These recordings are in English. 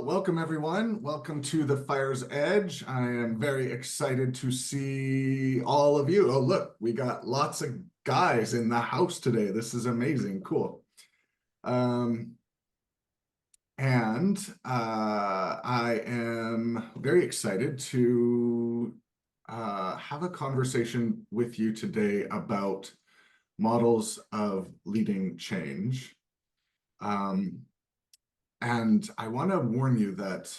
Welcome everyone. Welcome to the Fire's Edge. I am very excited to see all of you. Oh, look, we got lots of guys in the house today. This is amazing. Cool. I am very excited to have a conversation with you today about models of leading change. And I want to warn you that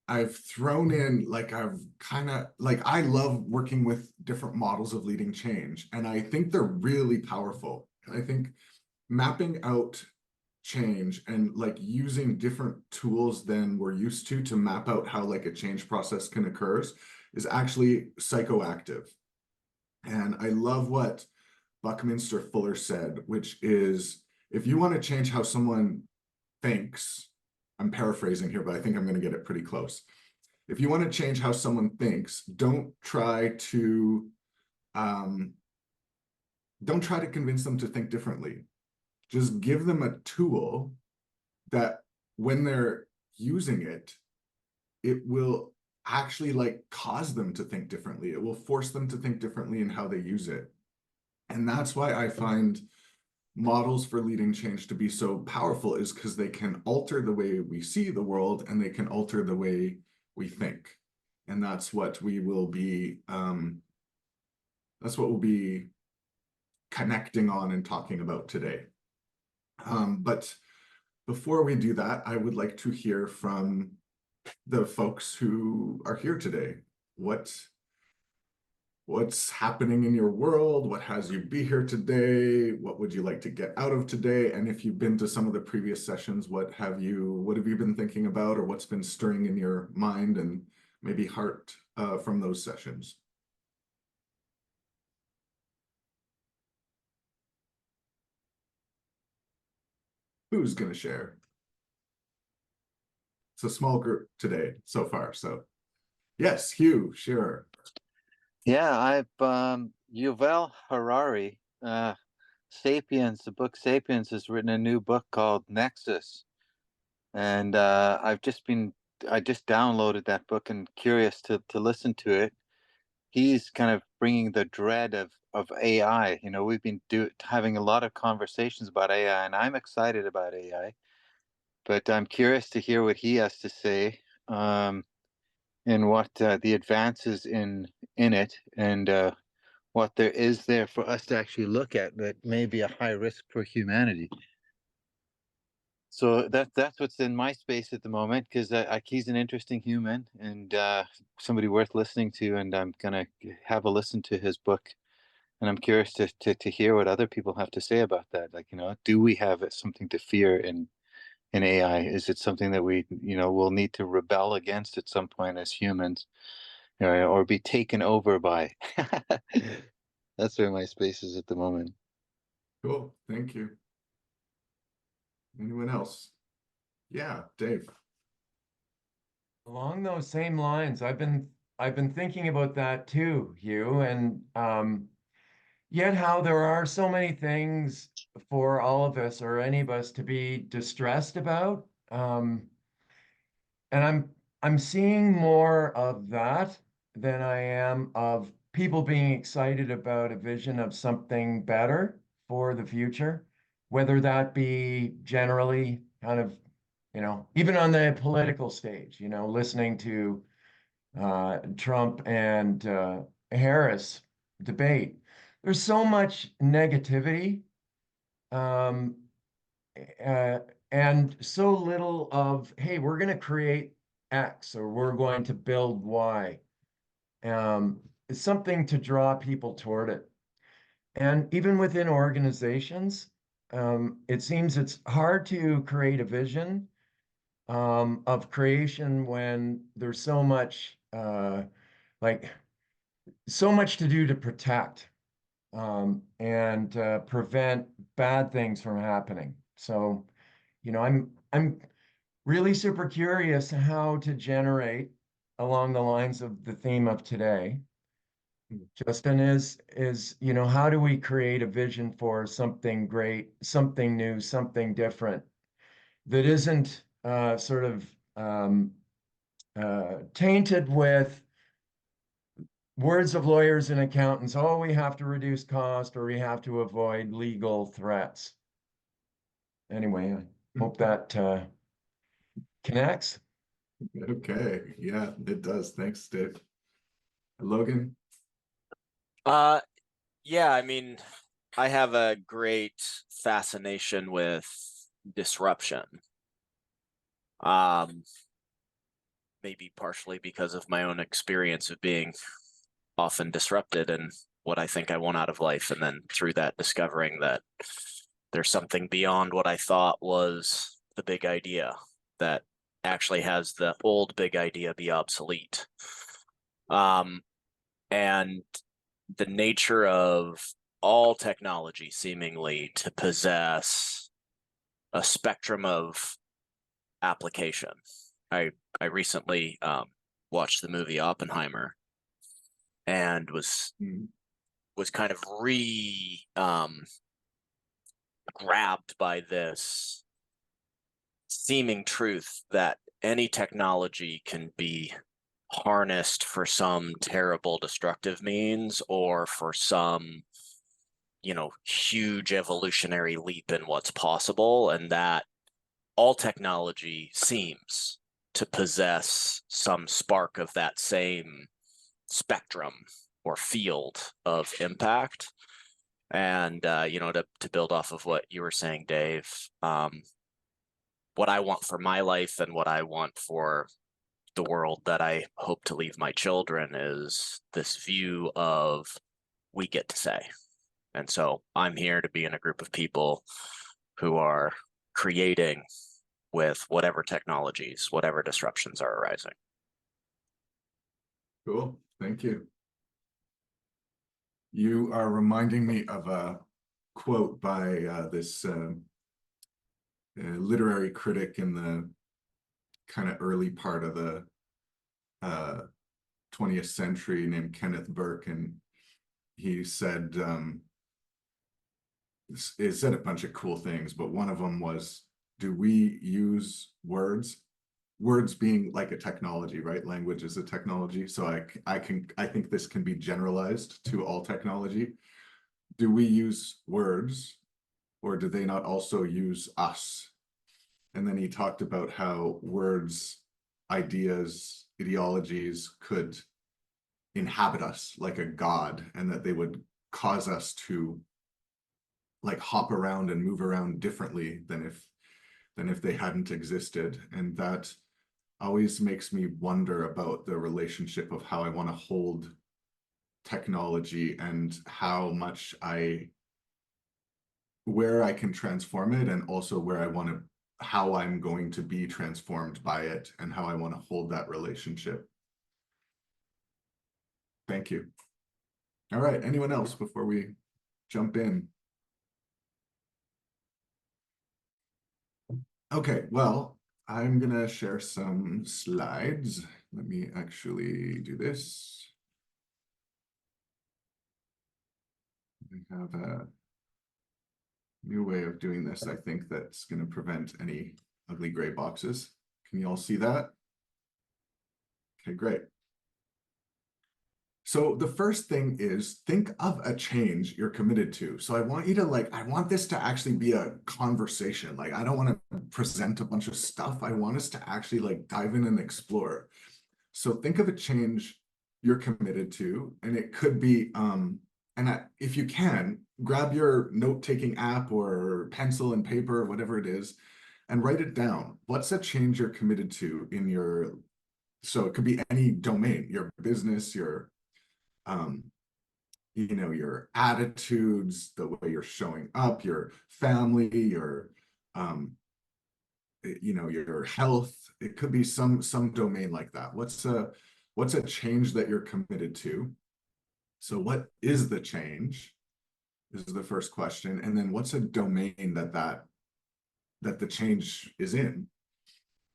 I've thrown in, I love working with different models of leading change, and I think they're really powerful. I think mapping out change and using different tools than we're used to map out how a change process can occur is actually psychoactive. And I love what Buckminster Fuller said, which is, if you want to change how someone thinks, I'm paraphrasing here, but I think I'm going to get it pretty close. If you want to change how someone thinks, don't try to convince them to think differently. Just give them a tool that when they're using it, it will actually cause them to think differently. It will force them to think differently in how they use it. And that's why I find models for leading change to be so powerful, is because they can alter the way we see the world and they can alter the way we think. And that's what we'll be connecting on and talking about today. But before we do that, I would like to hear from the folks who are here today. What's happening in your world? What has you be here today? What would you like to get out of today? And if you've been to some of the previous sessions, what have you been thinking about, or what's been stirring in your mind and maybe heart from those sessions? Who's going to share? It's a small group today so far, so yes, Hugh, sure. Yeah, I've Yuval Harari, Sapiens, the book Sapiens, has written a new book called Nexus, and I just downloaded that book and curious to listen to it. He's kind of bringing the dread of AI. You know, we've been having a lot of conversations about AI, and I'm excited about AI, but I'm curious to hear what he has to say. And what the advances in it, and what there is there for us to actually look at that may be a high risk for humanity. So that's what's in my space at the moment, because he's an interesting human and somebody worth listening to, and I'm gonna have a listen to his book, and I'm curious to hear what other people have to say about that. Like, you know, do we have something to fear in AI? Is it something that we, will need to rebel against at some point as humans, or be taken over by? That's where my space is at the moment. Cool, thank you. Anyone else? Yeah, Dave. Along those same lines, I've been thinking about that too, Hugh, and yet how there are so many things for all of us or any of us to be distressed about. And I'm seeing more of that than I am of people being excited about a vision of something better for the future, whether that be generally kind of, even on the political stage, listening to Trump and Harris debate. There's so much negativity, um, uh, and so little of, hey, we're going to create X or we're going to build Y. It's something to draw people toward it. And even within organizations, it seems it's hard to create a vision of creation when there's like so much to do to protect and prevent bad things from happening. So, I'm really super curious how to generate along the lines of the theme of today. Justin, how do we create a vision for something great, something new, something different that isn't sort of tainted with words of lawyers and accountants. Oh, we have to reduce cost or we have to avoid legal threats. Anyway, I hope that connects. Okay, yeah, it does. Thanks, Dave. Logan? Uh, yeah, I mean, I have a great fascination with disruption. Maybe partially because of my own experience of being often disrupted and what I think I want out of life, and then through that discovering that there's something beyond what I thought was the big idea that actually has the old big idea be obsolete. And the nature of all technology seemingly to possess a spectrum of application. I recently watched the movie Oppenheimer and was kind of grabbed by this seeming truth that any technology can be harnessed for some terrible destructive means or for some, you know, huge evolutionary leap in what's possible, and that all technology seems to possess some spark of that same spectrum or field of impact. And you know, to build off of what you were saying, Dave, what I want for my life and what I want for the world that I hope to leave my children is this view of we get to say. And so I'm here to be in a group of people who are creating with whatever technologies, whatever disruptions are arising. Cool, thank you. You are reminding me of a quote by this literary critic in the kind of early part of the 20th century named Kenneth Burke, and he said it said a bunch of cool things, but one of them was, do we use words being like a technology, right? Language is a technology, so I think this can be generalized to all technology. Do we use words, or do they not also use us? And then he talked about how words, ideas, ideologies could inhabit us like a god, and that they would cause us to like hop around and move around differently than if they hadn't existed. And that always makes me wonder about the relationship of how I want to hold technology and how much where I can transform it, and also where I want to, how I'm going to be transformed by it, and how I want to hold that relationship. Thank you. All right, anyone else before we jump in? Okay, well, I'm gonna share some slides. Let me actually do this. We have a new way of doing this, I think, that's gonna prevent any ugly gray boxes. Can you all see that? Okay, great. So the first thing is, think of a change you're committed to. So I want you to I want this to actually be a conversation. Like, I don't want to present a bunch of stuff. I want us to actually dive in and explore. So think of a change you're committed to, and it could be, if you can, grab your note-taking app or pencil and paper or whatever it is, and write it down. What's a change you're committed to in your, so it could be any domain, your business, your you know, your attitudes, the way you're showing up, your family, your you know, your health. It could be some domain like that. What's a change that you're committed to? So what is the change is the first question, and then what's a domain that the change is in?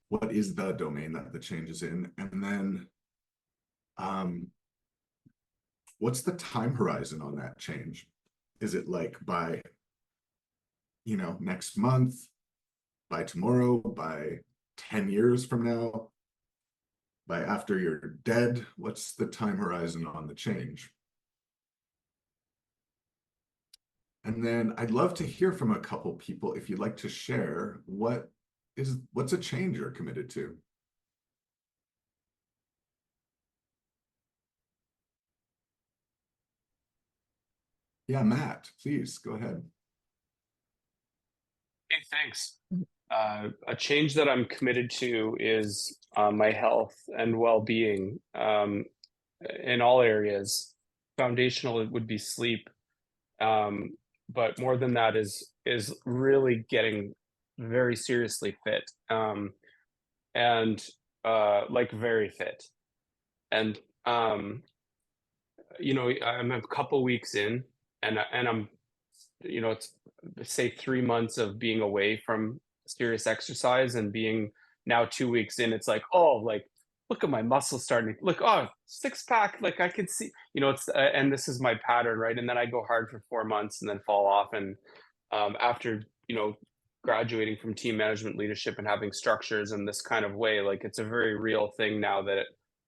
What is the domain that the change is in? And then what's the time horizon on that change? Is it by, you know, next month, by tomorrow, by 10 years from now? By after you're dead, what's the time horizon on the change? And then I'd love to hear from a couple people if you'd like to share what's a change you're committed to? Yeah, Matt, please go ahead. Hey, thanks. A change that I'm committed to is my health and well-being in all areas. Foundational, it would be sleep, but more than that is really getting very seriously fit, and like very fit. And you know, I'm a couple weeks in, and I'm, you know, it's say 3 months of being away from serious exercise, and being now 2 weeks in, it's like, oh, like, look at my muscles starting to look, oh, six pack, like I could see, you know, it's and this is my pattern, right? And then I go hard for 4 months and then fall off. And after, you know, graduating from team management leadership and having structures in this kind of way, like it's a very real thing now that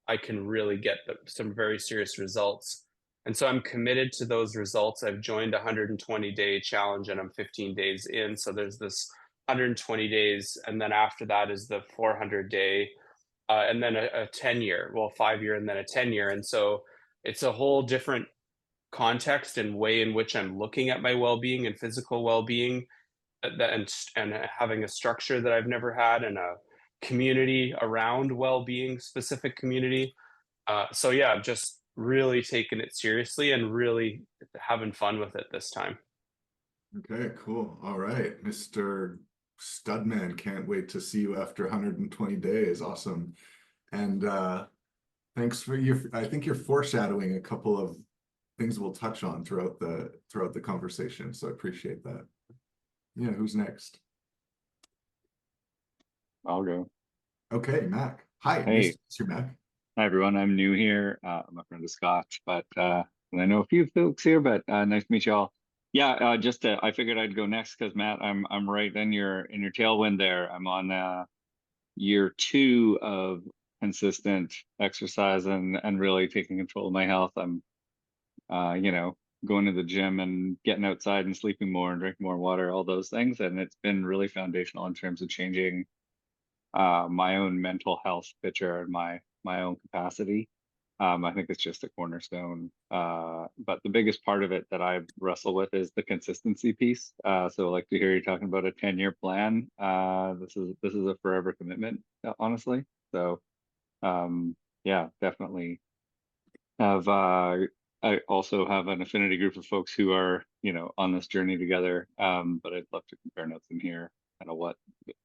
I can really get some very serious results. And so I'm committed to those results. I've joined a 120-day challenge, and I'm 15 days in. So there's this 120 days, and then after that is the 400-day, and then a 10-year, well, 5-year, and then a 10-year. And so it's a whole different context and way in which I'm looking at my well-being and physical well-being, and having a structure that I've never had, and a community around well-being, specific community. So yeah, I'm just really taking it seriously and really having fun with it this time. Okay, cool. All right, Mr. Studman, can't wait to see you after 120 days. Awesome. And thanks for I think you're foreshadowing a couple of things we'll touch on throughout the conversation. So I appreciate that. Yeah, who's next? I'll go. Okay, Mac. Hi, Hey. nice to meet you, Mac. Hi, everyone. I'm new here. I'm a friend of Scotch, but and I know a few folks here, but nice to meet you all. Yeah, I figured I'd go next because Matt, I'm right in your tailwind there. I'm on year 2 of consistent exercise and really taking control of my health. I'm you know, going to the gym and getting outside and sleeping more and drinking more water, all those things, and it's been really foundational in terms of changing my own mental health picture and my own capacity. I think it's just a cornerstone. But the biggest part of it that I wrestle with is the consistency piece. So I'd like to hear you talking about a 10-year plan. This is a forever commitment, honestly. So yeah, definitely have I also have an affinity group of folks who are, you know, on this journey together. But I'd love to compare notes in here, kind of what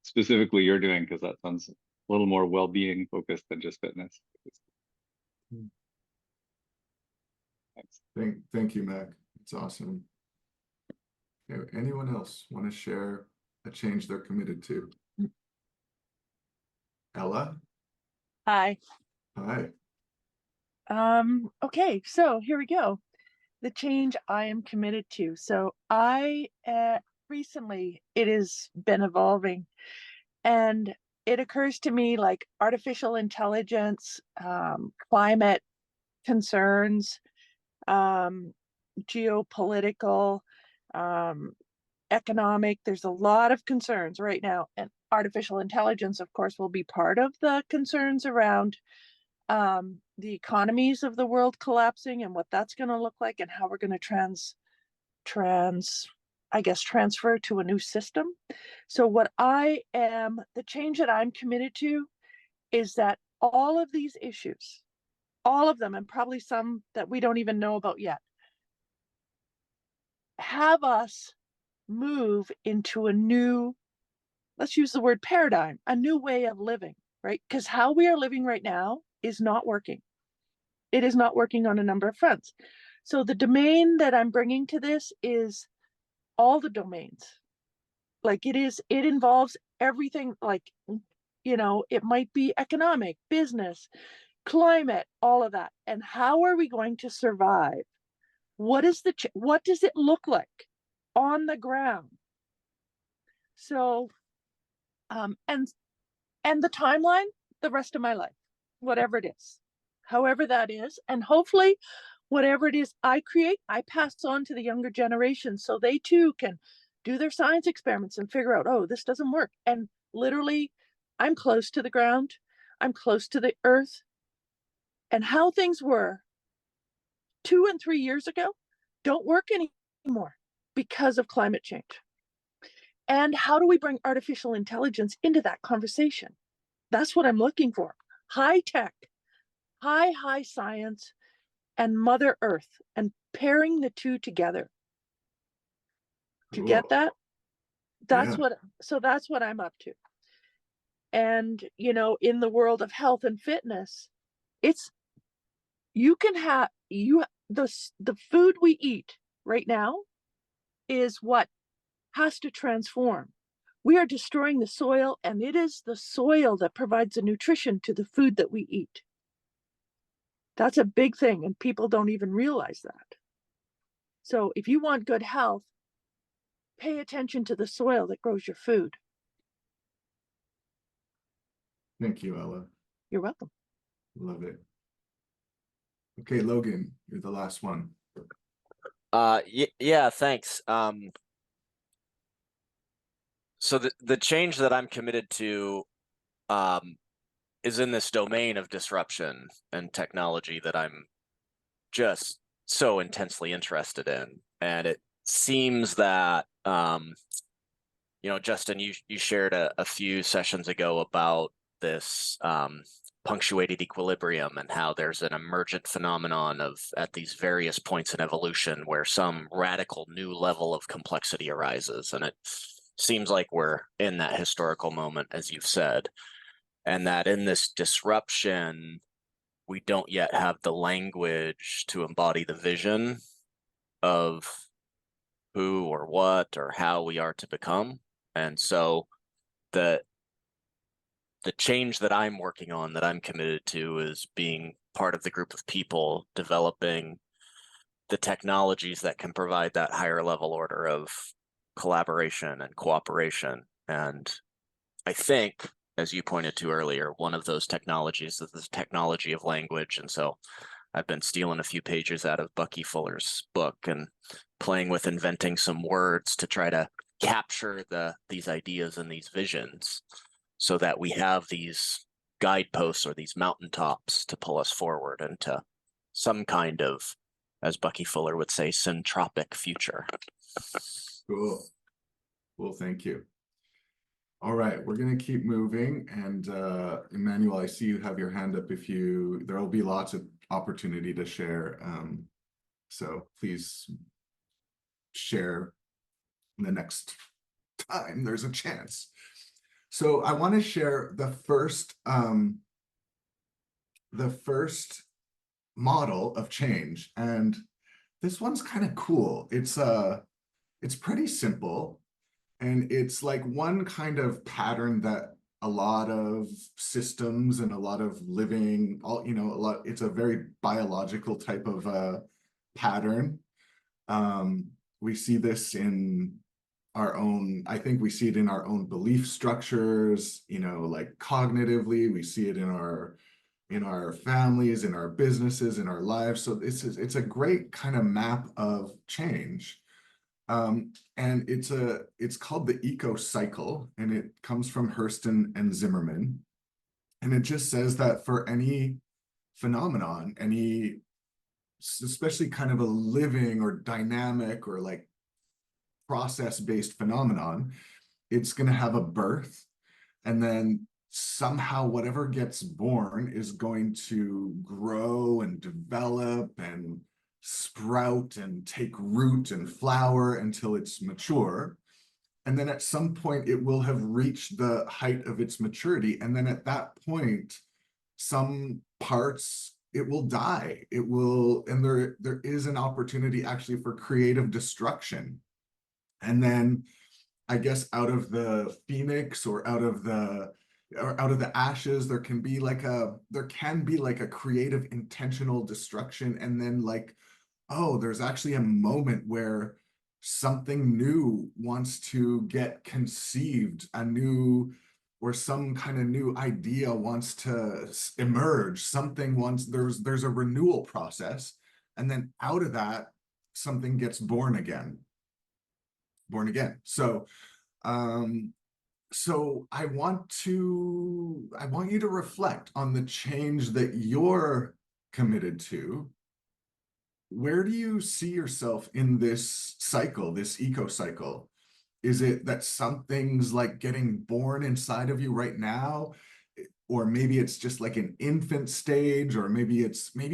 specifically you're doing, because that sounds a little more well-being focused than just fitness. Thanks. Thank you, Mac. It's awesome. Okay, anyone else want to share a change they're committed to? Ella? Hi. Hi. Okay, so here we go. The change I am committed to. So I recently, it has been evolving, and it occurs to me like artificial intelligence, climate concerns, geopolitical, economic. There's a lot of concerns right now, and artificial intelligence, of course, will be part of the concerns around the economies of the world collapsing, and what that's going to look like, and how we're going to transfer to a new system. So the change that I'm committed to is that all of these issues, all of them, and probably some that we don't even know about yet, have us move into a new, let's use the word paradigm, a new way of living, right? Because how we are living right now is not working. It is not working on a number of fronts. So the domain that I'm bringing to this is all the domains. Like it involves everything, like, you know, it might be economic, business, climate, all of that. And how are we going to survive? What does it look like on the ground? So, and and the timeline, the rest of my life, whatever it is, however that is. And hopefully, whatever it is I create, I pass on to the younger generation so they too can do their science experiments and figure out, oh, this doesn't work. And literally, I'm close to the ground, I'm close to the earth, and how things were 2 and 3 years ago don't work anymore because of climate change. And how do we bring artificial intelligence into that conversation? That's what I'm looking for. High tech, high science, and Mother Earth, and pairing the two together. Do you get Cool. that? That's Yeah. that's what I'm up to. And, you know, in the world of health and fitness, it's, you can have, the food we eat right now is what has to transform. We are destroying the soil, and it is the soil that provides the nutrition to the food that we eat. That's a big thing, and people don't even realize that. So if you want good health, pay attention to the soil that grows your food. Thank you, Ella. You're welcome. Love it. Okay, Logan, you're the last one. Yeah, thanks. So the change that I'm committed to is in this domain of disruption and technology that I'm just so intensely interested in. And it seems that you know, Justin, you shared a few sessions ago about this punctuated equilibrium and how there's an emergent phenomenon of at these various points in evolution where some radical new level of complexity arises. And it seems like we're in that historical moment, as you've said, and that in this disruption, we don't yet have the language to embody the vision of who or what or how we are to become. And so the change that I'm working on, that I'm committed to, is being part of the group of people developing the technologies that can provide that higher level order of collaboration and cooperation. And I think, as you pointed to earlier, one of those technologies is the technology of language. And so I've been stealing a few pages out of Bucky Fuller's book and playing with inventing some words to try to capture these ideas and these visions so that we have these guideposts or these mountaintops to pull us forward into some kind of, as Bucky Fuller would say, syntropic future. Cool. Well, thank you. All right, we're gonna keep moving, and Emmanuel, I see you have your hand up. There will be lots of opportunity to share. So please share the next time there's a chance. So I want to share the first model of change, and this one's kind of cool. It's pretty simple, and it's like one kind of pattern that a lot of systems and a lot of living, it's a very biological type of pattern. We see this in our own, I think we see it in our own belief structures, like cognitively, we see it in our families, in our businesses, in our lives. So it's a great kind of map of change. And it's called the Ecocycle, and it comes from Hurst and Zimmerman. And it just says that for any phenomenon, especially kind of a living or dynamic or like process-based phenomenon, it's going to have a birth, and then somehow whatever gets born is going to grow and develop and sprout and take root and flower until it's mature. And then at some point it will have reached the height of its maturity. And then at that point, some parts, it will die. It will, and there is an opportunity actually for creative destruction. And then I guess out of the phoenix or out of the ashes, there can be like a creative intentional destruction. And then like, oh, there's actually a moment where something new wants to get conceived, a new some kind of new idea wants to emerge, something wants, there's a renewal process, and then out of that, something gets born again. So, so I want you to reflect on the change that you're committed to. Where do you see yourself in this cycle, this eco-cycle? Is it that something's like getting born inside of you right now? Or maybe it's just like an infant stage, or maybe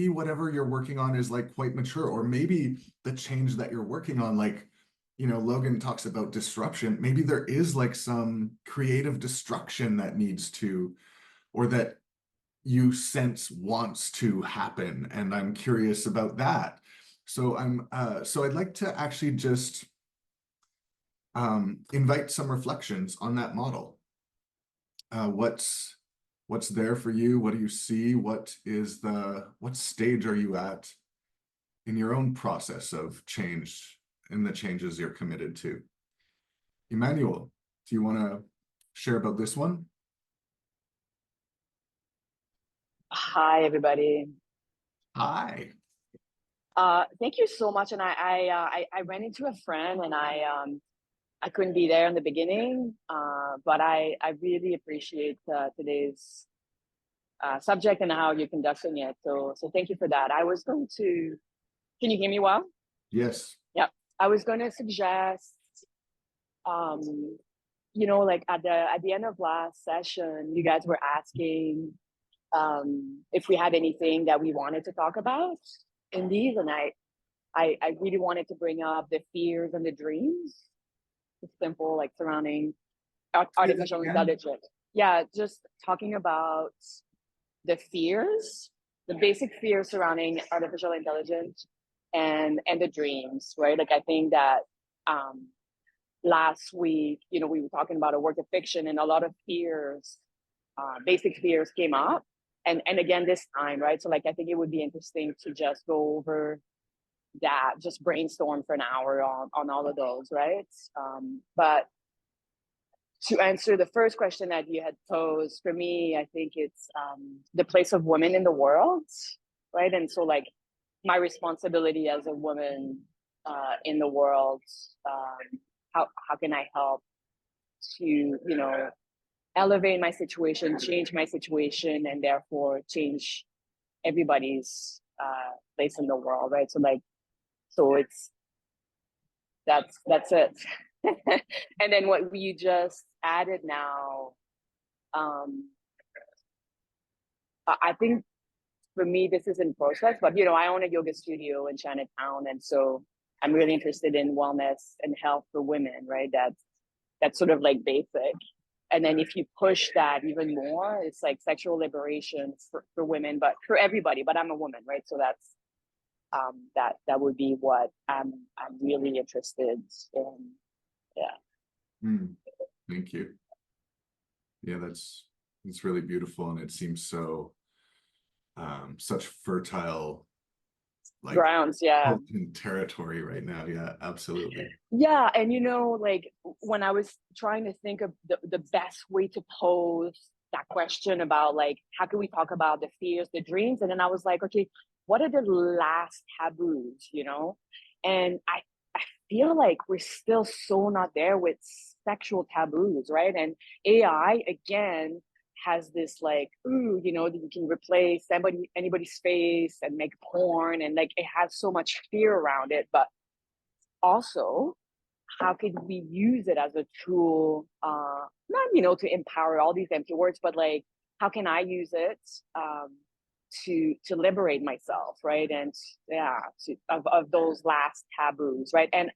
whatever you're working on is like quite mature, or maybe the change that you're working on, like, Logan talks about disruption. Maybe there is like some creative destruction that needs to, or that you sense wants to happen. And I'm curious about that. So so I'd like to actually just invite some reflections on that model. What's there for you? What do you see? What stage are you at in your own process of change and the changes you're committed to? Emmanuel, do you want to share about this one? Hi, everybody. Hi. Thank you so much. And I ran into a friend, and I couldn't be there in the beginning, but I really appreciate today's subject and how you're conducting it. So thank you for that. Can you hear me well? Yes. Yeah. I was going to suggest, like at the end of last session, you guys were asking if we had anything that we wanted to talk about in these, and I really wanted to bring up the fears and the dreams. It's simple, like surrounding artificial intelligence. Yeah, just talking about the fears, the basic fears surrounding artificial intelligence and the dreams, right? Like I think that last week, we were talking about a work of fiction, and a lot of fears, basic fears came up. And again this time, right? So like I think it would be interesting to just go over that, just brainstorm for an hour on all of those, right? But to answer the first question that you had posed, for me, I think it's the place of women in the world, right? And so like my responsibility as a woman in the world, how can I help to, elevate my situation, change my situation, and therefore change everybody's place in the world, right? So it's that's it. And then what you just added now, I think for me this is in process, but I own a yoga studio in Chinatown, and so I'm really interested in wellness and health for women, right? That's sort of like basic. And then if you push that even more, it's like sexual liberation for women, but for everybody. But I'm a woman, right? So that's that would be what I'm really interested in. Yeah. Thank you. Yeah, that's really beautiful, and it seems so such fertile grounds, yeah, territory right now. Yeah, absolutely. Yeah, and like when I was trying to think of the best way to pose that question about like how can we talk about the fears, the dreams, and then I was like, okay, what are the last taboos, and I feel like we're still so not there with sexual taboos, right? And AI again has this like, that you can replace anybody's face and make porn, and like it has so much fear around it. But also, how could we use it as a tool, not to empower, all these empty words, but like how can I use it to liberate myself, right? And yeah, of those last taboos, right? And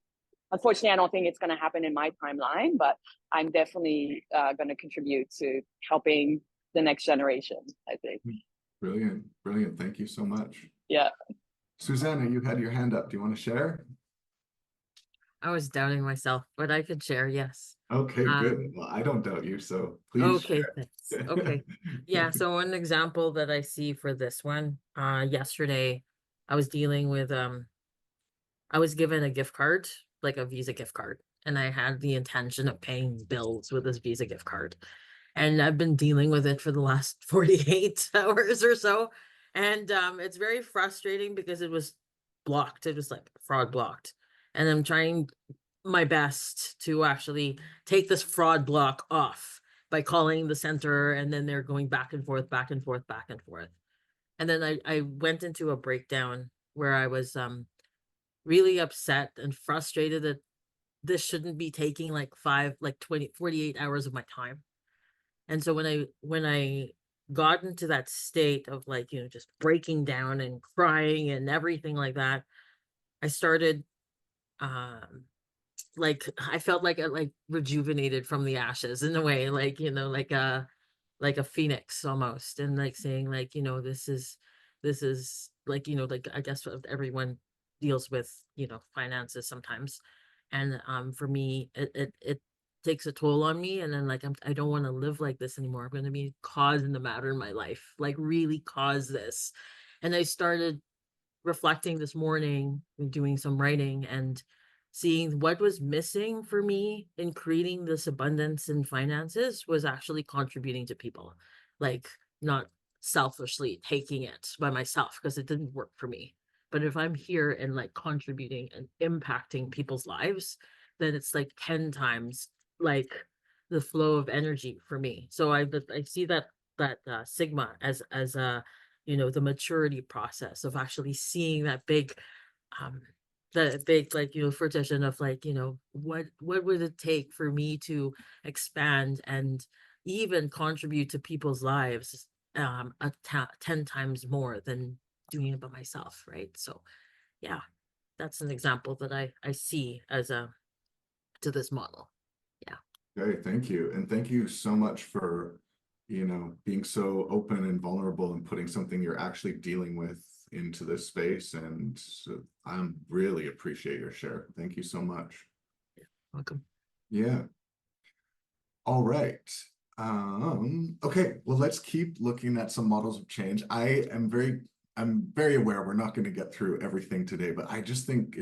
unfortunately, I don't think it's going to happen in my timeline, but I'm definitely going to contribute to helping the next generation, I think. Brilliant. Thank you so much. Yeah. Susanna, you had your hand up. Do you want to share? I was doubting myself, but I could share, yes. Okay, good. Well, I don't doubt you, so please. Okay, share. thanks. Okay. Yeah, so one example that I see for this one, yesterday I was dealing with I was given a gift card, like a Visa gift card, and I had the intention of paying bills with this Visa gift card. And I've been dealing with it for the last 48 hours or so. And it's very frustrating because it was blocked. It was like fraud blocked. And I'm trying my best to actually take this fraud block off by calling the center, and then they're going back and forth, back and forth, back and forth. And then I went into a breakdown where I was really upset and frustrated that this shouldn't be taking like 48 hours of my time. And so when I got into that state of like, just breaking down and crying and everything like that, I started like I felt like rejuvenated from the ashes in a way, like, like a phoenix almost, and like saying like, this is like, like I guess what everyone deals with, finances sometimes. And for me, it takes a toll on me, and then like I don't want to live like this anymore. I'm going to be causing the matter in my life, like really cause this. And I started reflecting this morning and doing some writing and seeing what was missing for me in creating this abundance in finances was actually contributing to people, like not selfishly taking it by myself because it didn't work for me. But if I'm here and like contributing and impacting people's lives, then it's like 10 times like the flow of energy for me. So I see that sigma as a the maturity process of actually seeing that big like fruition of like what would it take for me to expand and even contribute to people's lives 10 times more than doing it by myself, right? So yeah, that's an example that I see as to this model. Yeah. Okay, thank you. And thank you so much for, being so open and vulnerable and putting something you're actually dealing with into this space. And I really appreciate your share. Thank you so much. Welcome. Yeah. All right. Okay, well, let's keep looking at some models of change. I'm very aware we're not going to get through everything today, but I just think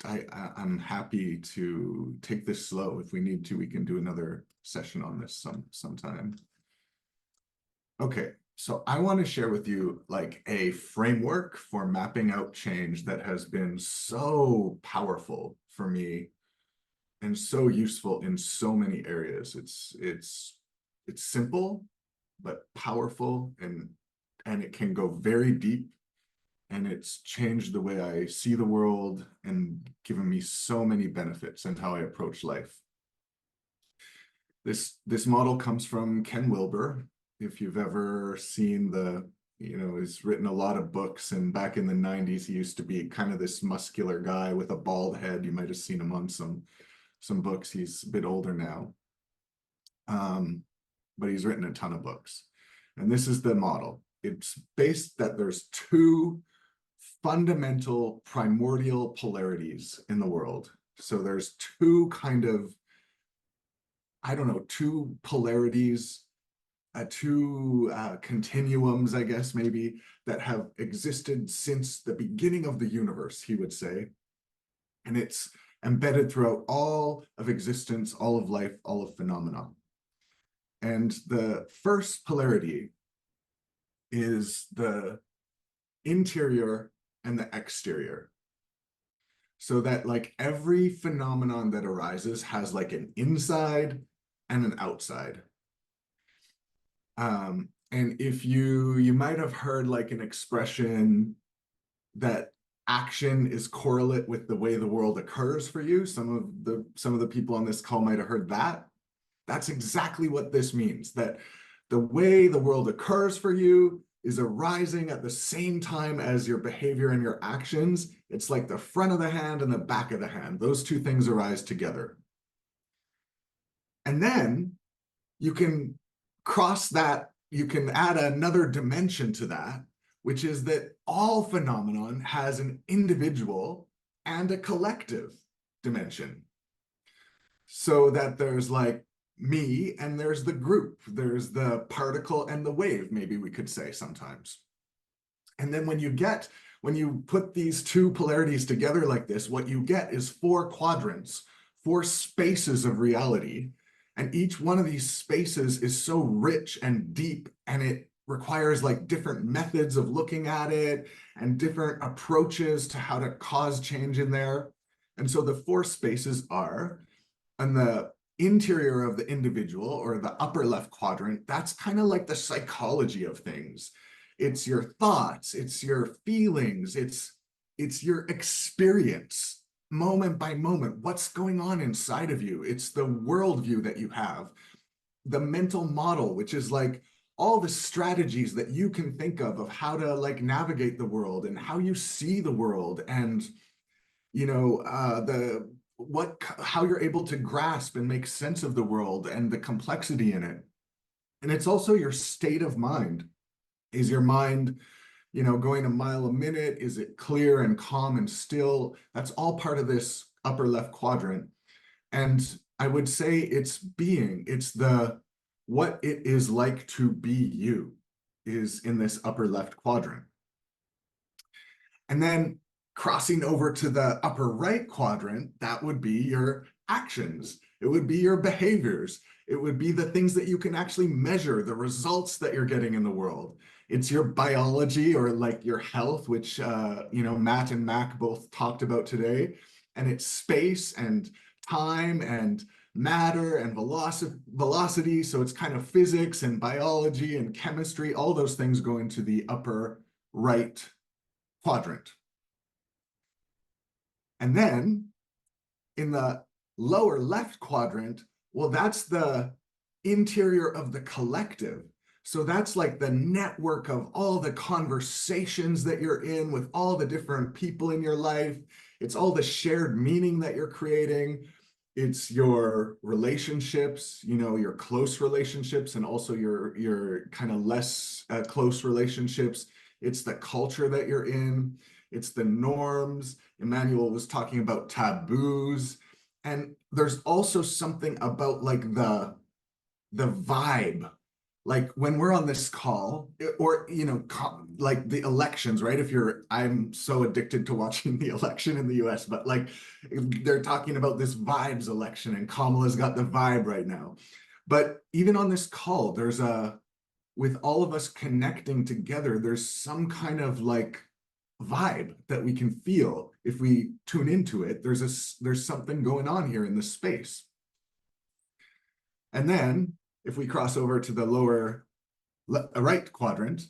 I'm happy to take this slow. If we need to, we can do another session on this sometime. Okay, so I want to share with you like a framework for mapping out change that has been so powerful for me and so useful in so many areas. It's simple, but powerful, and it can go very deep. And it's changed the way I see the world and given me so many benefits in how I approach life. This model comes from Ken Wilber. If you've ever seen he's written a lot of books, and back in the 90s, he used to be kind of this muscular guy with a bald head. You might have seen him on some books. He's a bit older now. But he's written a ton of books. And this is the model. It's based that there's two fundamental primordial polarities in the world. So there's two kind of, two polarities, two continuums, I guess, maybe, that have existed since the beginning of the universe, he would say. And it's embedded throughout all of existence, all of life, all of phenomena. And the first polarity is the interior and the exterior. So that like every phenomenon that arises has like an inside and an outside. And if you might have heard like an expression that action is correlate with the way the world occurs for you. Some of the people on this call might have heard that. That's exactly what this means, that the way the world occurs for you is arising at the same time as your behavior and your actions. It's like the front of the hand and the back of the hand. Those two things arise together. And then you can cross that, you can add another dimension to that, which is that all phenomenon has an individual and a collective dimension. So that there's like me and there's the group, there's the particle and the wave, maybe we could say sometimes. And then when you put these two polarities together like this, what you get is 4 quadrants, 4 spaces of reality. And each one of these spaces is so rich and deep, and it requires like different methods of looking at it and different approaches to how to cause change in there. And so the four spaces are on the interior of the individual, or the upper left quadrant. That's kind of like the psychology of things. It's your thoughts, it's your feelings, it's your experience moment by moment, what's going on inside of you. It's the worldview that you have, the mental model, which is like all the strategies that you can think of how to like navigate the world and how you see the world, and you know, how you're able to grasp and make sense of the world and the complexity in it. And it's also your state of mind. Is your mind, you know, going a mile a minute? Is it clear and calm and still? That's all part of this upper left quadrant. And I would say it's what it is like to be you is in this upper left quadrant. And then crossing over to the upper right quadrant, that would be your actions. It would be your behaviors. It would be the things that you can actually measure, the results that you're getting in the world. It's your biology, or like your health, which you know, Matt and Mac both talked about today. And it's space and time and matter and velocity. So it's kind of physics and biology and chemistry. All those things go into the upper right quadrant. And then in the lower left quadrant, well, that's the interior of the collective. So that's like the network of all the conversations that you're in with all the different people in your life. It's all the shared meaning that you're creating. It's your relationships, you know, your close relationships, and also your kind of less close relationships. It's the culture that you're in. It's the norms. Emmanuel was talking about taboos. And there's also something about like the vibe. Like when we're on this call, or, you know, like the elections, right? I'm so addicted to watching the election in the US, but like they're talking about this vibes election, and Kamala's got the vibe right now. But even on this call, with all of us connecting together, there's some kind of like vibe that we can feel if we tune into it. There's something going on here in this space. And then if we cross over to the lower right quadrant,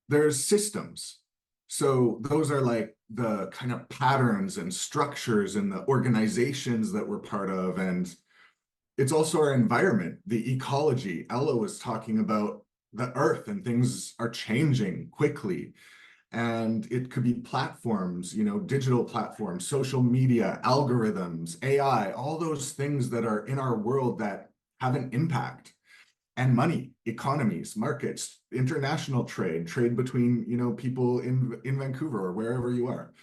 there's systems. So those are like the kind of patterns and structures and the organizations that we're part of. And it's also our environment, the ecology. Ella was talking about the earth, and things are changing quickly. And it could be platforms, you know, digital platforms, social media, algorithms, AI, all those things that are in our world that have an impact. And money, economies, markets, international trade between, you know, people in Vancouver or wherever you are,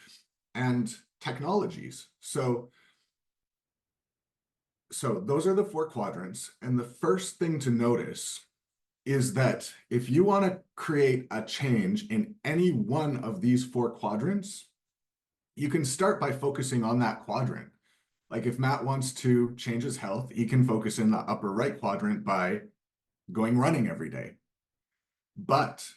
and technologies. So those are the four quadrants. And the first thing to notice is that if you want to create a change in any one of these four quadrants, you can start by focusing on that quadrant. Like if Matt wants to change his health, he can focus in the upper right quadrant by going running every day. But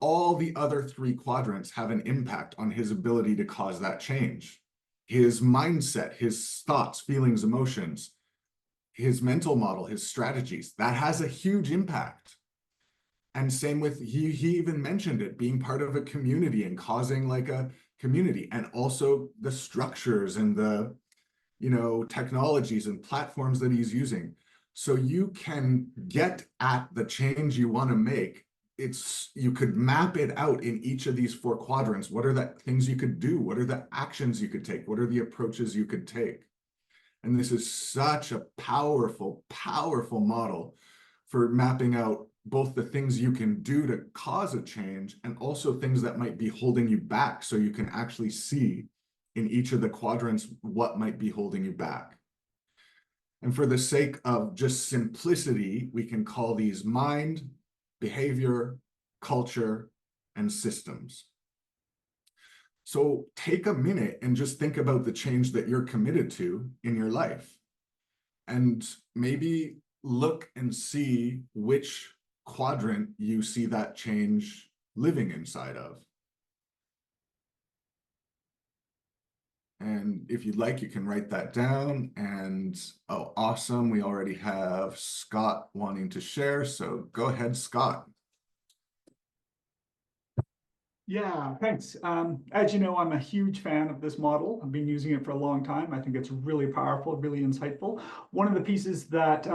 all the other three quadrants have an impact on his ability to cause that change. His mindset, his thoughts, feelings, emotions, his mental model, his strategies, that has a huge impact. And same with, he even mentioned it, being part of a community and causing like a community, and also the structures and the, you know, technologies and platforms that he's using. So you can get at the change you want to make. You could map it out in each of these four quadrants. What are the things you could do? What are the actions you could take? What are the approaches you could take? And this is such a powerful, powerful model for mapping out both the things you can do to cause a change, and also things that might be holding you back, so you can actually see in each of the quadrants what might be holding you back. And for the sake of just simplicity, we can call these mind, behavior, culture, and systems. So take a minute and just think about the change that you're committed to in your life. and maybe look and see which quadrant you see that change living inside of. And if you'd like, you can write that down. And oh, awesome. We already have Scott wanting to share. So go ahead, Scott. Yeah, thanks. As you know, I'm a huge fan of this model. I've been using it for a long time. I think it's really powerful, really insightful. One of the pieces that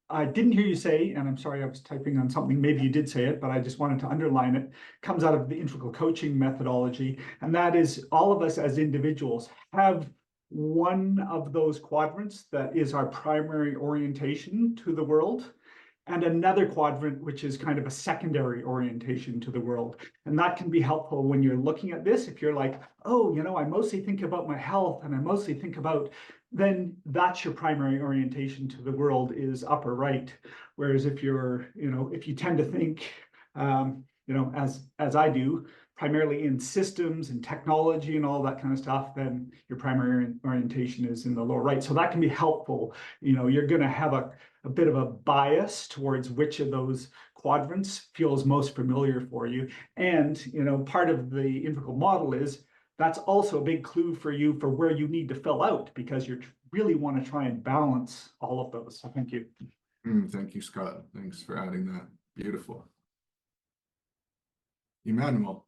I didn't hear you say, and I'm sorry, I was typing on something, maybe you did say it, but I just wanted to underline it, comes out of the integral coaching methodology. And that is all of us as individuals have one of those quadrants that is our primary orientation to the world, and another quadrant, which is kind of a secondary orientation to the world. And that can be helpful when you're looking at this. If you're like, oh, you know, I mostly think about my health and I mostly think about, then that's your primary orientation to the world is upper right. Whereas if you're, you know, if you tend to think, you know, as I do, primarily in systems and technology and all that kind of stuff, then your primary orientation is in the lower right. So that can be helpful. You know, you're going to have a bit of a bias towards which of those quadrants feels most familiar for you. And, you know, part of the integral model is that's also a big clue for you for where you need to fill out, because you really want to try and balance all of those. So thank you. Thank you, Scott. Thanks for adding that. Beautiful. Emmanuel.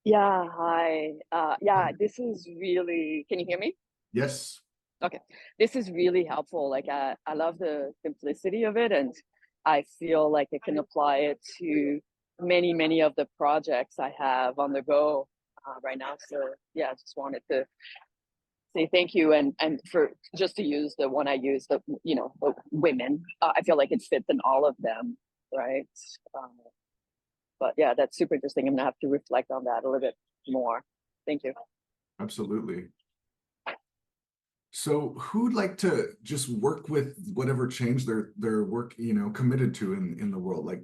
Yeah, hi. Yeah, this is really, can you hear me? Yes. Okay, this is really helpful. Like, I love the simplicity of it, and I feel like I can apply it to many of the projects I have on the go right now. So yeah, I just wanted to say thank you, and for just to use the one I use, the, you know, the women. I feel like it fits in all of them, right? But yeah, that's super interesting. I'm gonna have to reflect on that a little bit more. Thank you. Absolutely. So who'd like to just work with whatever change they're work, you know, committed to in the world? Like,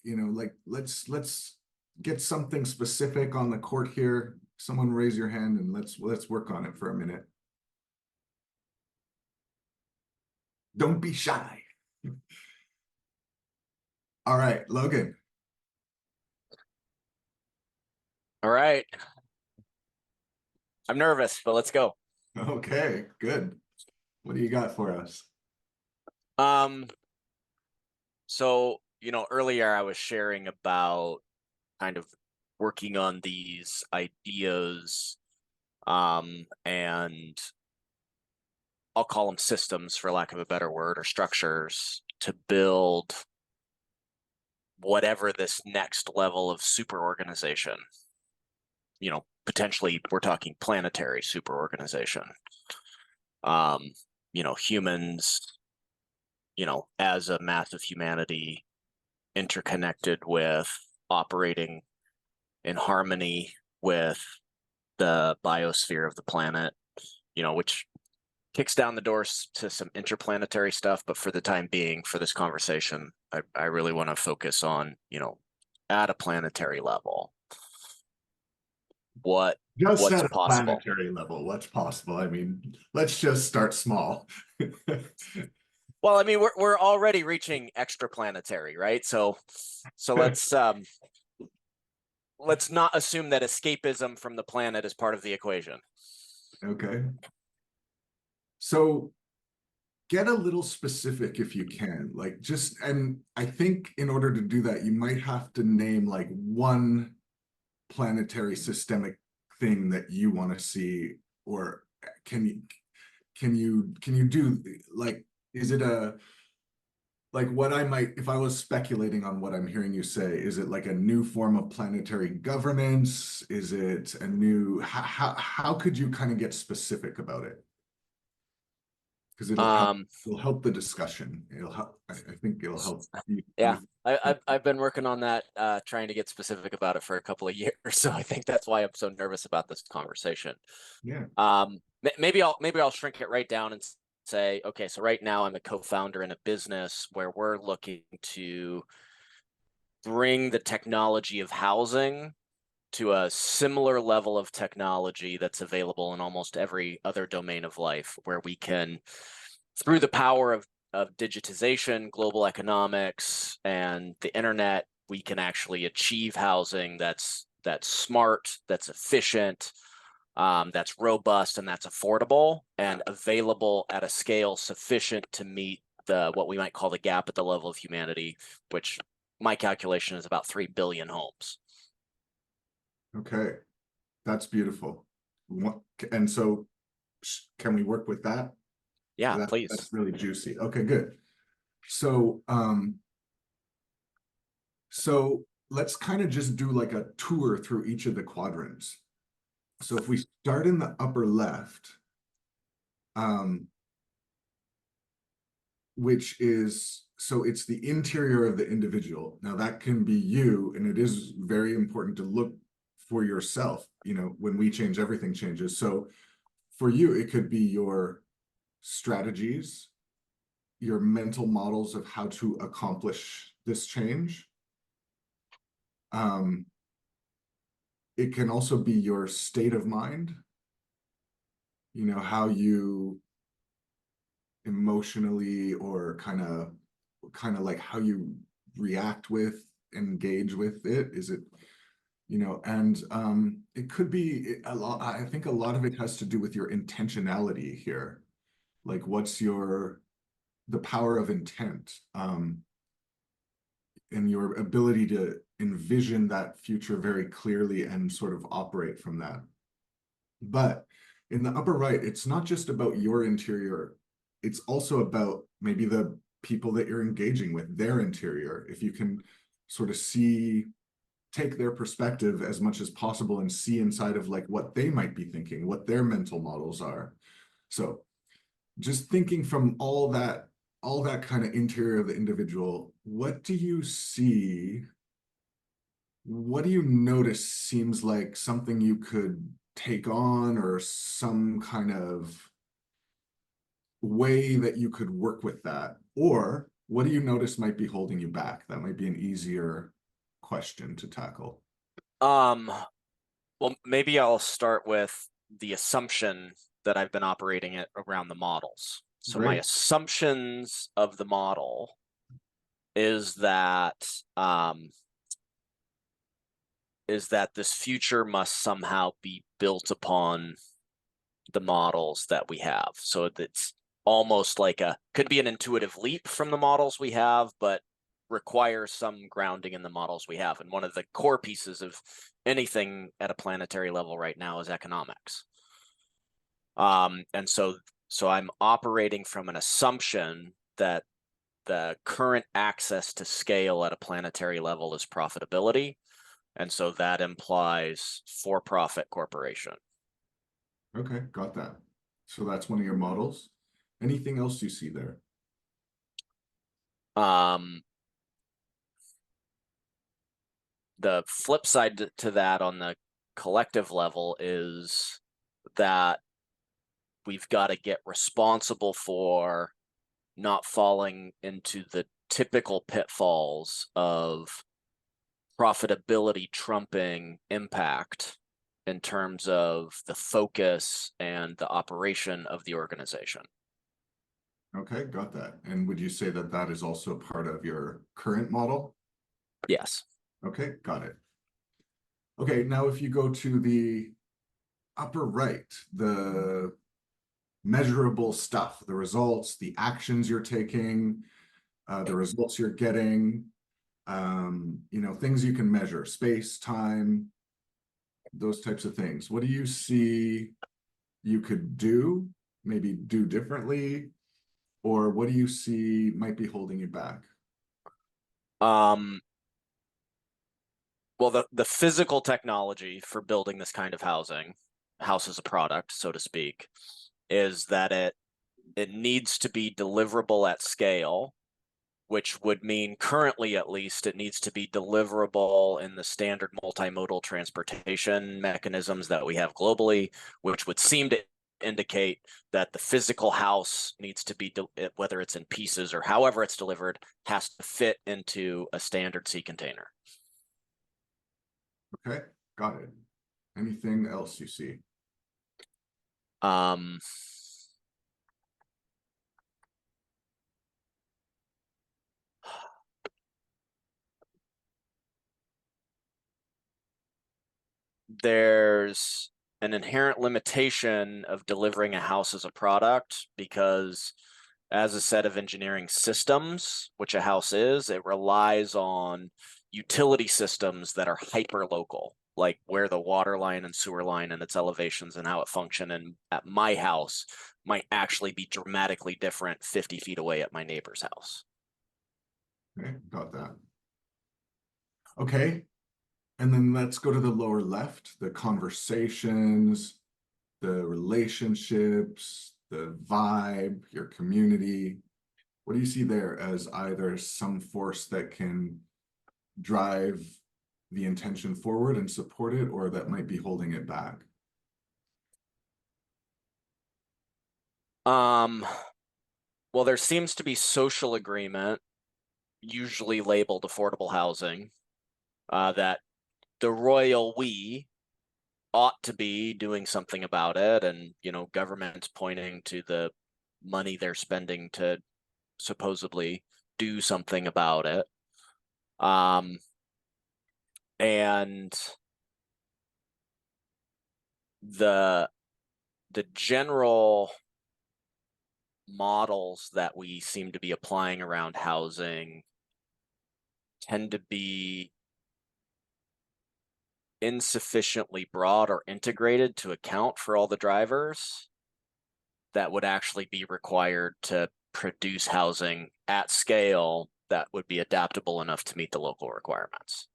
you know, like let's get something specific on the court here. Someone raise your hand and let's work on it for a minute. Don't be shy. All right, Logan. All right. I'm nervous, but let's go. Okay, good. What do you got for us? So, you know, earlier I was sharing about kind of working on these ideas, and I'll call them systems for lack of a better word, or structures to build whatever this next level of super organization, you know, potentially we're talking planetary super organization. You know, humans, you know, as a mass of humanity interconnected with operating in harmony with the biosphere of the planet, you know, which kicks down the doors to some interplanetary stuff. But for the time being, for this conversation, I really want to focus on, you know, at a planetary level, what's at a possible. planetary level, what's possible? I mean, let's just start small. Well, I mean, we're already reaching extraplanetary, right? So let's not assume that escapism from the planet is part of the equation. Okay. So get a little specific if you can, like just, and I think in order to do that, you might have to name like one planetary systemic thing that you want to see, or can you do, like, is it a, like what I might, if I was speculating on what I'm hearing you say, is it like a new form of planetary governance? Is it a new, how could you kind of get specific about it? Because it'll help the discussion. It'll help. I think it'll help. Yeah, I've been working on that, trying to get specific about it for a couple of years. So I think that's why I'm so nervous about this conversation. Yeah. Maybe I'll shrink it right down and say, okay, so right now I'm a co-founder in a business where we're looking to bring the technology of housing to a similar level of technology that's available in almost every other domain of life, where we can, through the power of digitization, global economics, and the internet, we can actually achieve housing that's smart, that's efficient, that's robust, and that's affordable and available at a scale sufficient to meet what we might call the gap at the level of humanity, which my calculation is about 3 billion homes. Okay, that's beautiful. And so can we work with that? Yeah, please. That's really juicy. Okay, good. So so let's kind of just do like a tour through each of the quadrants. So if we start in the upper left, which is, so it's the interior of the individual. Now that can be you, and it is very important to look for yourself, you know, when we change, everything changes. So for you, it could be your strategies, your mental models of how to accomplish this change. It can also be your state of mind, you know, how you emotionally, or kind of like how you react with, engage with it. Is it, you know, and it could be a lot. I think a lot of it has to do with your intentionality here. Like, what's the power of intent, and your ability to envision that future very clearly and sort of operate from that. But in the upper right, it's not just about your interior. It's also about maybe the people that you're engaging with, their interior. If you can sort of take their perspective as much as possible and see inside of like what they might be thinking, what their mental models are. So just thinking from all that kind of interior of the individual, what do you see? What do you notice seems like something you could take on, or some kind of way that you could work with that? Or what do you notice might be holding you back? That might be an easier question to tackle. Well, maybe I'll start with the assumption that I've been operating it around the models. So my assumptions of the model is that this future must somehow be built upon the models that we have. So it's almost like could be an intuitive leap from the models we have, but requires some grounding in the models we have. And one of the core pieces of anything at a planetary level right now is economics. And so I'm operating from an assumption that the current access to scale at a planetary level is profitability. And so that implies for-profit corporation. Okay, got that. So that's one of your models. Anything else you see there? The flip side to that on the collective level is that we've got to get responsible for not falling into the typical pitfalls of profitability trumping impact in terms of the focus and the operation of the organization. Okay, got that. And would you say that that is also part of your current model? Yes. Okay, got it. Okay, now if you go to the upper right, the measurable stuff, the results, the actions you're taking, the results you're getting, you know, things you can measure, space, time, those types of things. What do you see you could do, maybe do differently, or what do you see might be holding you back? Well, the physical technology for building this kind of housing, house as a product, so to speak, is that it needs to be deliverable at scale, which would mean currently, at least, it needs to be deliverable in the standard multimodal transportation mechanisms that we have globally, which would seem to indicate that the physical house needs to be, whether it's in pieces or however it's delivered, has to fit into a standard sea container. Okay, got it. Anything else you see? There's an inherent limitation of delivering a house as a product because as a set of engineering systems, which a house is, it relies on utility systems that are hyper local, like where the water line and sewer line and its elevations and how it function and at my house might actually be dramatically different 50 feet away at my neighbor's house. Okay, got that. Okay, and then let's go to the lower left, the conversations, the relationships, the vibe, your community. What do you see there as either some force that can drive the intention forward and support it, or that might be holding it back? Well, there seems to be social agreement, usually labeled affordable housing, that the royal we ought to be doing something about it, and government's pointing to the money they're spending to supposedly do something about it. And the general models that we seem to be applying around housing tend to be insufficiently broad or integrated to account for all the drivers that would actually be required to produce housing at scale that would be adaptable enough to meet the local requirements.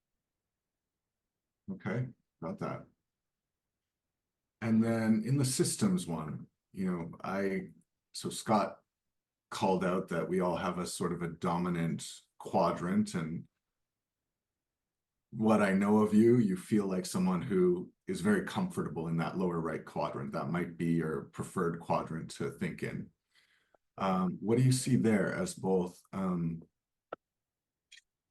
Okay, got that. And then in the systems one, so Scott called out that we all have a sort of a dominant quadrant, and what I know of you, you feel like someone who is very comfortable in that lower right quadrant. That might be your preferred quadrant to think in. What do you see there as both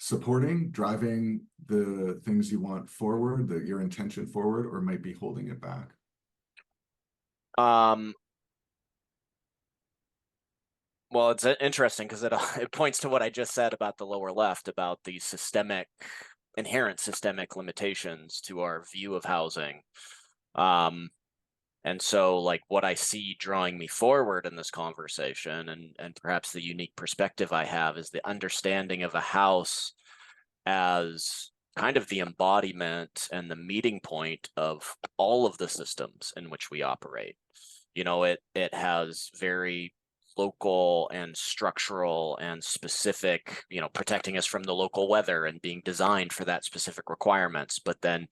supporting, driving the things you want forward, your intention forward, or might be holding it back? Well, it's interesting because it points to what I just said about the lower left, about the inherent systemic limitations to our view of housing. And so like what I see drawing me forward in this conversation, and perhaps the unique perspective I have, is the understanding of a house as kind of the embodiment and the meeting point of all of the systems in which we operate. It has very local and structural and specific, protecting us from the local weather and being designed for that specific requirements. But then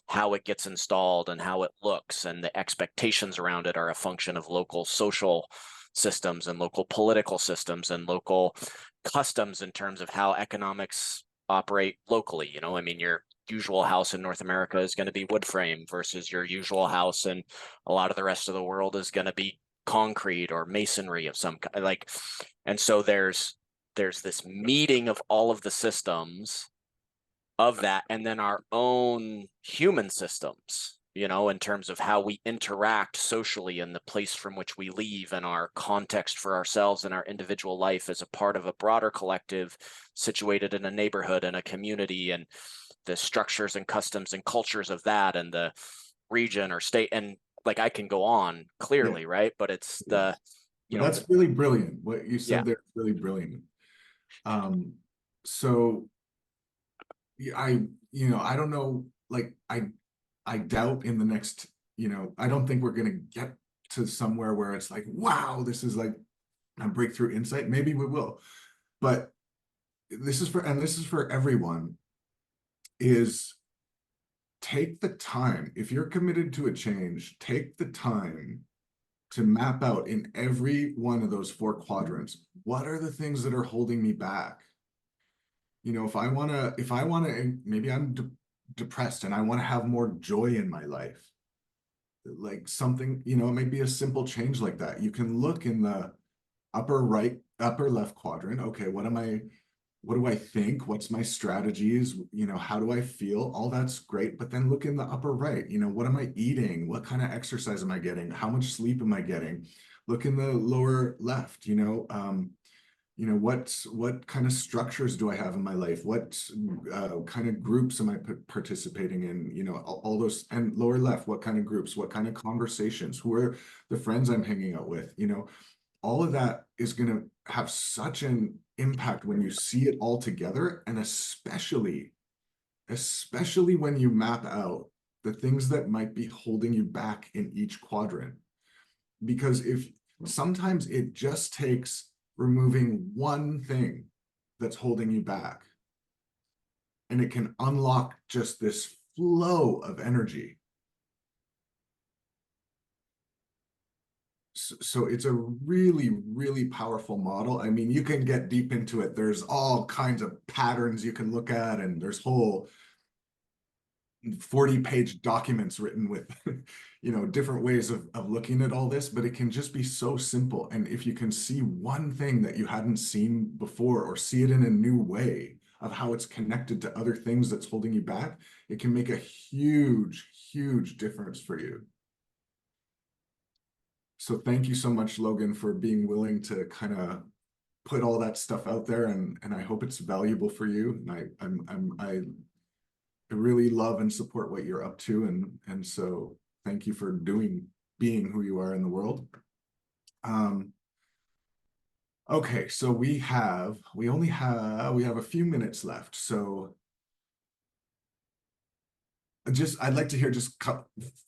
how it gets installed and how it looks and the expectations around it are a function of local social systems and local political systems and local customs in terms of how economics operate locally. Your usual house in North America is going to be wood frame versus your usual house in a lot of the rest of the world is going to be concrete or masonry of some kind. And so there's this meeting of all of the systems of that, and then our own human systems, in terms of how we interact socially in the place from which we leave, and our context for ourselves and our individual life as a part of a broader collective situated in a neighborhood and a community, and the structures and customs and cultures of that, and the region or state, and like I can go on clearly, Yeah. right? But it's that's really brilliant. What you said there is really brilliant. So I don't know, like I doubt in the next, I don't think we're gonna get to somewhere where it's like, wow, this is like a breakthrough insight. Maybe we will, but this is for everyone, is take the time. If you're committed to a change, take the time to map out in every one of those 4 quadrants, what are the things that are holding me back? If I want to, maybe I'm depressed and I want to have more joy in my life. Like something, it might be a simple change like that. You can look in the upper right, upper left quadrant. Okay, what am I what do I think? What's my strategies? You know, how do I feel? All that's great. But then look in the upper right, you know, what am I eating? What kind of exercise am I getting? How much sleep am I getting? Look in the lower left, you know, what kind of structures do I have in my life? What kind of groups am I participating in? You know, all those, and lower left, what kind of groups, what kind of conversations, who are the friends I'm hanging out with? You know, all of that is going to have such an impact when you see it all together, and especially when you map out the things that might be holding you back in each quadrant. Because if sometimes it just takes removing one thing that's holding you back, and it can unlock just this flow of energy. So it's a really, really powerful model. I mean, you can get deep into it. There's all kinds of patterns you can look at, and there's whole 40-page documents written with you know, different ways of looking at all this, but it can just be so simple. And if you can see one thing that you hadn't seen before, or see it in a new way of how it's connected to other things that's holding you back, it can make a huge, huge difference for you. So thank you so much, Logan, for being willing to kind of put all that stuff out there, and I hope it's valuable for you. And I really love and support what you're up to, and so thank you for being who you are in the world. Okay, so we have a few minutes left, so I'd like to hear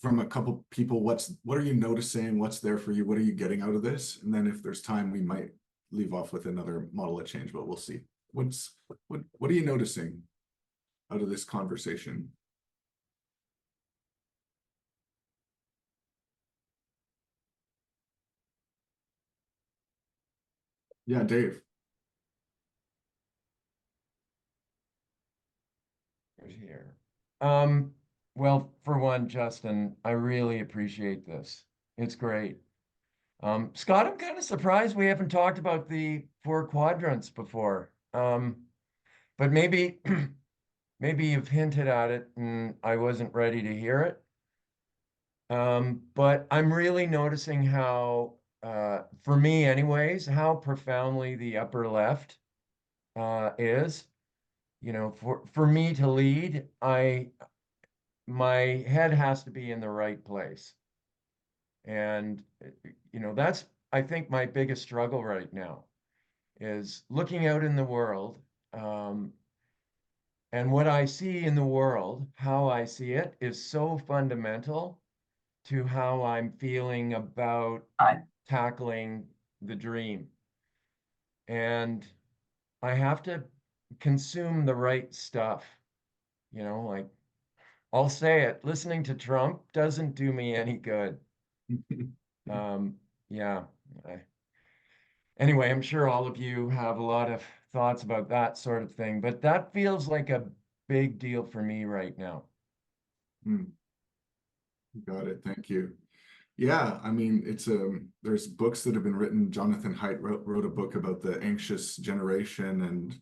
from a couple people, what are you noticing? What's there for you? What are you getting out of this? And then if there's time, we might leave off with another model of change, but we'll see. What are you noticing out of this conversation? Yeah, Dave. Here. Well, for one, Justin, I really appreciate this. It's great. Scott, I'm kind of surprised we haven't talked about the 4 quadrants before. But maybe maybe you've hinted at it and I wasn't ready to hear it. But I'm really noticing how, for me anyways, how profoundly the upper left is. You know, for me to lead, my head has to be in the right place. And, you know, that's, I think, my biggest struggle right now is looking out in the world. And what I see in the world, how I see it, is so fundamental to how I'm feeling about tackling the dream. And I have to consume the right stuff, you know, like, I'll say it, listening to Trump doesn't do me any good. Yeah. Anyway, I'm sure all of you have a lot of thoughts about that sort of thing, but that feels like a big deal for me right now. Got it. Thank you. Yeah, I mean, there's books that have been written. Jonathan Haidt wrote a book about the anxious generation, and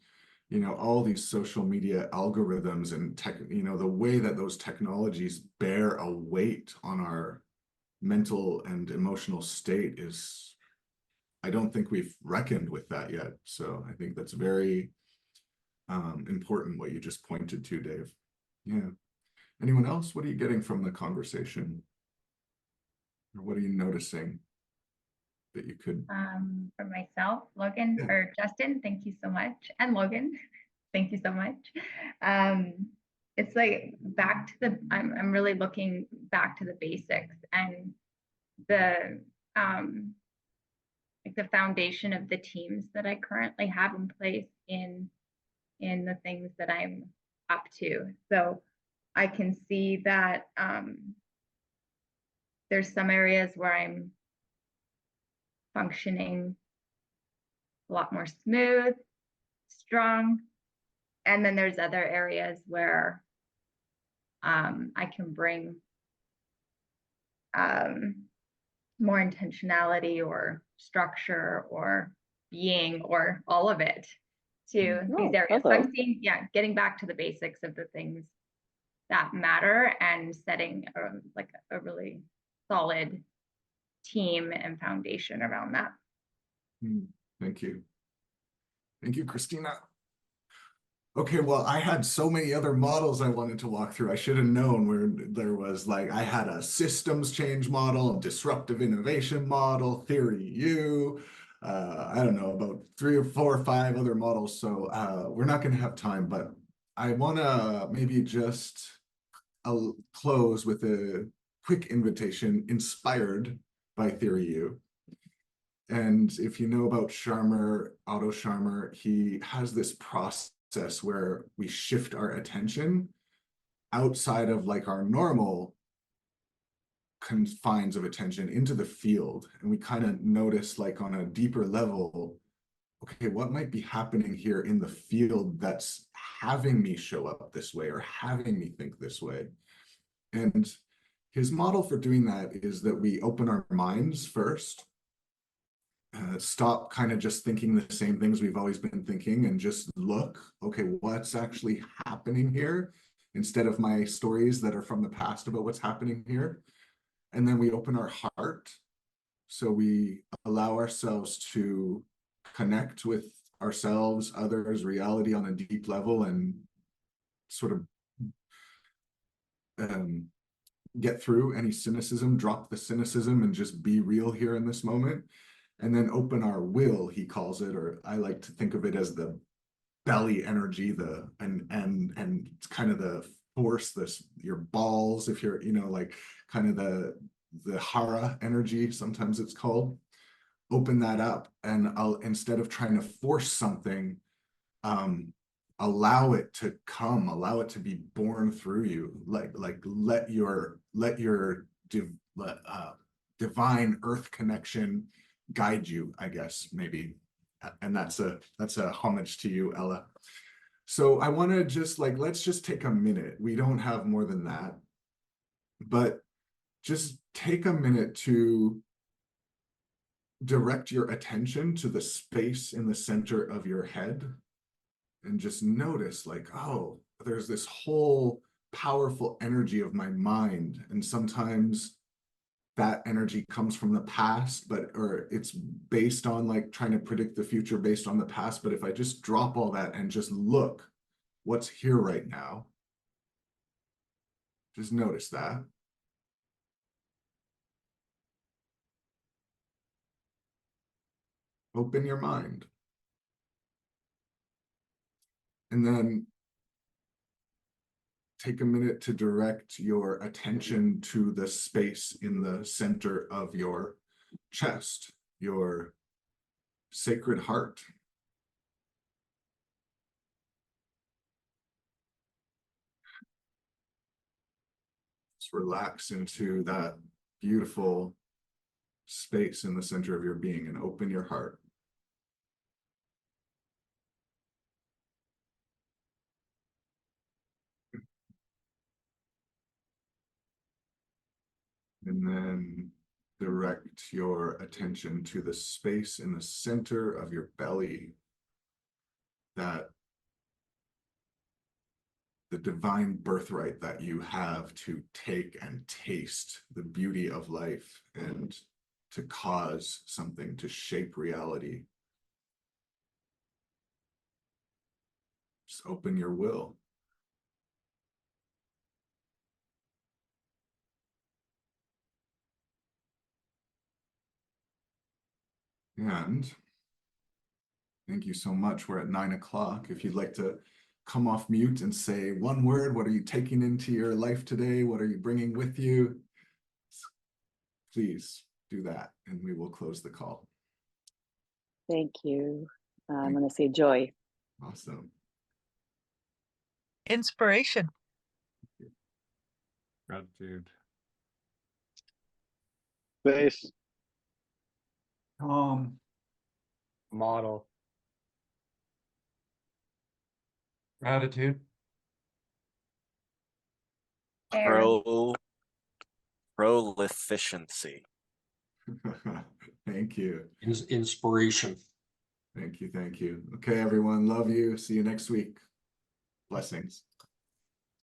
you know, all these social media algorithms and you know, the way that those technologies bear a weight on our mental and emotional state is, I don't think we've reckoned with that yet. So I think that's very important what you just pointed to, Dave. Yeah. Anyone else? What are you getting from the conversation? Or what are you noticing that you could? For myself, Logan, Yeah. or Justin, thank you so much. And Logan, thank you so much. It's like back to I'm really looking back to the basics and the like the foundation of the teams that I currently have in place in the things that I'm up to. So I can see that there's some areas where I'm functioning a lot more smooth, strong. And then there's other areas where I can bring more intentionality or structure or being or all of it to these Oh, areas. So I'm hello. seeing, getting back to the basics of the things that matter and setting like a really solid team and foundation around that. Thank you. Thank you, Christina. Okay, well, I had so many other models I wanted to walk through. I should have known where there was like, I had a systems change model, disruptive innovation model, theory U. I don't know, about 3 or 4 or 5 other models. So we're not going to have time, but I want to maybe just close with a quick invitation inspired by theory U. And if you know about Scharmer, Otto Scharmer, he has this process where we shift our attention outside of like our normal confines of attention into the field. And we kind of notice like on a deeper level, okay, what might be happening here in the field that's having me show up this way or having me think this way? And his model for doing that is that we open our minds first, stop kind of just thinking the same things we've always been thinking and just look, okay, what's actually happening here instead of my stories that are from the past about what's happening here. And then we open our heart. So we allow ourselves to connect with ourselves, others, reality on a deep level and sort of get through any cynicism, drop the cynicism and just be real here in this moment. And then open our will, he calls it, or I like to think of it as the belly energy, and it's kind of the force, your balls, if you're, like kind of the hara energy, sometimes it's called. Open that up, and instead of trying to force something, allow it to come, allow it to be born through you, like let your divine earth connection guide you, I guess, maybe. And that's a homage to you, Ella. So I want to just let's just take a minute. We don't have more than that, but just take a minute to direct your attention to the space in the center of your head and just notice oh, there's this whole powerful energy of my mind. And sometimes that energy comes from the past, or it's based on trying to predict the future based on the past. But if I just drop all that and just look what's here right now, just notice that. Open your mind. And then take a minute to direct your attention to the space in the center of your chest, your sacred heart. Just relax into that beautiful space in the center of your being and open your heart. And then direct your attention to the space in the center of your belly, that the divine birthright that you have to take and taste the beauty of life and to cause something, to shape reality. Just open your will. And thank you so much. We're at 9 o'clock. If you'd like to come off mute and say one word, what are you taking into your life today? What are you bringing with you? Please do that, and we will close the call. Thank you. I'm going to say joy. Awesome. Inspiration. Gratitude. Space. Model. Gratitude. Prolificiency. Thank you. Inspiration. Thank you. Okay, everyone. Love you. See you next week. Blessings.